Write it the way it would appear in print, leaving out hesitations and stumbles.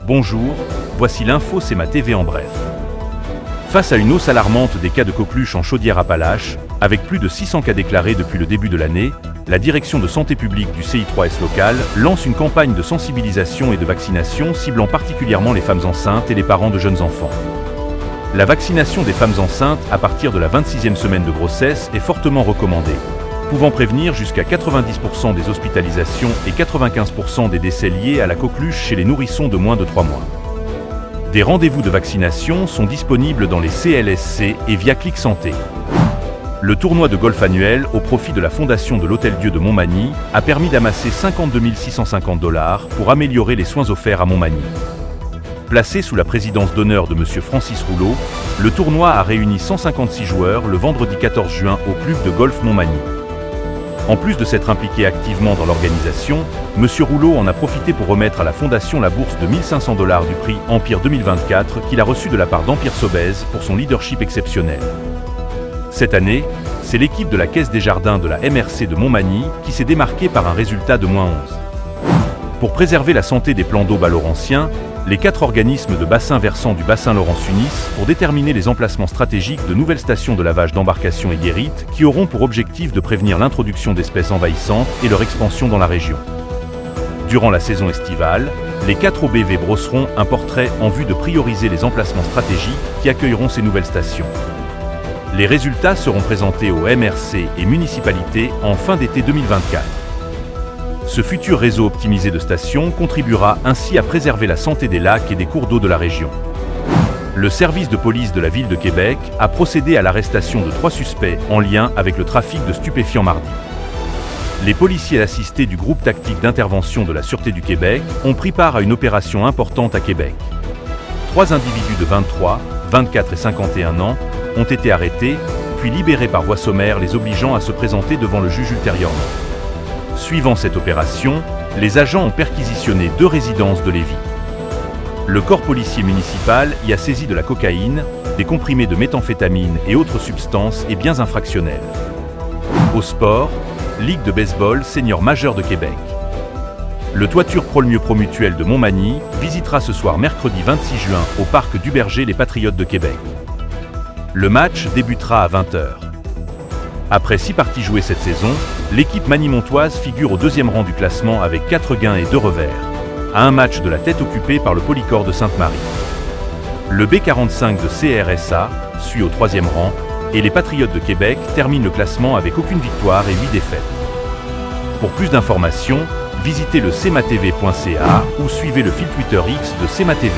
Bonjour, voici l'info CEMA TV en bref. Face à une hausse alarmante des cas de coqueluche en Chaudière-Appalaches, avec plus de 600 cas déclarés depuis le début de l'année, la direction de santé publique du CI3S local lance une campagne de sensibilisation et de vaccination ciblant particulièrement les femmes enceintes et les parents de jeunes enfants. La vaccination des femmes enceintes à partir de la 26e semaine de grossesse est fortement recommandée, pouvant prévenir jusqu'à 90% des hospitalisations et 95% des décès liés à la coqueluche chez les nourrissons de moins de 3 mois. Des rendez-vous de vaccination sont disponibles dans les CLSC et via Clic Santé. Le tournoi de golf annuel au profit de la Fondation de l'Hôtel-Dieu de Montmagny a permis d'amasser 52 650 $ pour améliorer les soins offerts à Montmagny. Placé sous la présidence d'honneur de M. Francis Rouleau, le tournoi a réuni 156 joueurs le vendredi 14 juin au club de golf Montmagny. En plus de s'être impliqué activement dans l'organisation, M. Rouleau en a profité pour remettre à la Fondation la bourse de 1 500 $ du prix Empire 2024 qu'il a reçu de la part d'Empire Sobez pour son leadership exceptionnel. Cette année, c'est l'équipe de la Caisse des Jardins de la MRC de Montmagny qui s'est démarquée par un résultat de -11. Pour préserver la santé des plans d'eau bas-laurentiens, les 4 organismes de bassin versant du bassin Laurent s'unissent pour déterminer les emplacements stratégiques de nouvelles stations de lavage d'embarcations et guérites qui auront pour objectif de prévenir l'introduction d'espèces envahissantes et leur expansion dans la région. Durant la saison estivale, les 4 OBV brosseront un portrait en vue de prioriser les emplacements stratégiques qui accueilleront ces nouvelles stations. Les résultats seront présentés aux MRC et municipalités en fin d'été 2024. Ce futur réseau optimisé de stations contribuera ainsi à préserver la santé des lacs et des cours d'eau de la région. Le service de police de la ville de Québec a procédé à l'arrestation de 3 suspects en lien avec le trafic de stupéfiants mardi. Les policiers assistés du groupe tactique d'intervention de la Sûreté du Québec ont pris part à une opération importante à Québec. 3 individus de 23, 24 et 51 ans ont été arrêtés, puis libérés par voie sommaire, les obligeant à se présenter devant le juge ultérieurement. Suivant cette opération, les agents ont perquisitionné 2 résidences de Lévis. Le corps policier municipal y a saisi de la cocaïne, des comprimés de méthamphétamine et autres substances et biens infractionnels. Au sport, Ligue de baseball senior majeur de Québec. Le Toiture Pro-le-Mieux Promutuel de Montmagny visitera ce soir mercredi 26 juin au parc du Berger les Patriotes de Québec. Le match débutera à 20 h. Après 6 parties jouées cette saison, l'équipe magny-montoise figure au 2e rang du classement avec 4 gains et 2 revers, à un match de la tête occupé par le Polycor de Sainte-Marie. Le B45 de CRSA suit au 3e rang et les Patriotes de Québec terminent le classement avec aucune victoire et 8 défaites. Pour plus d'informations, visitez le cematv.ca ou suivez le fil Twitter X de CEMA TV.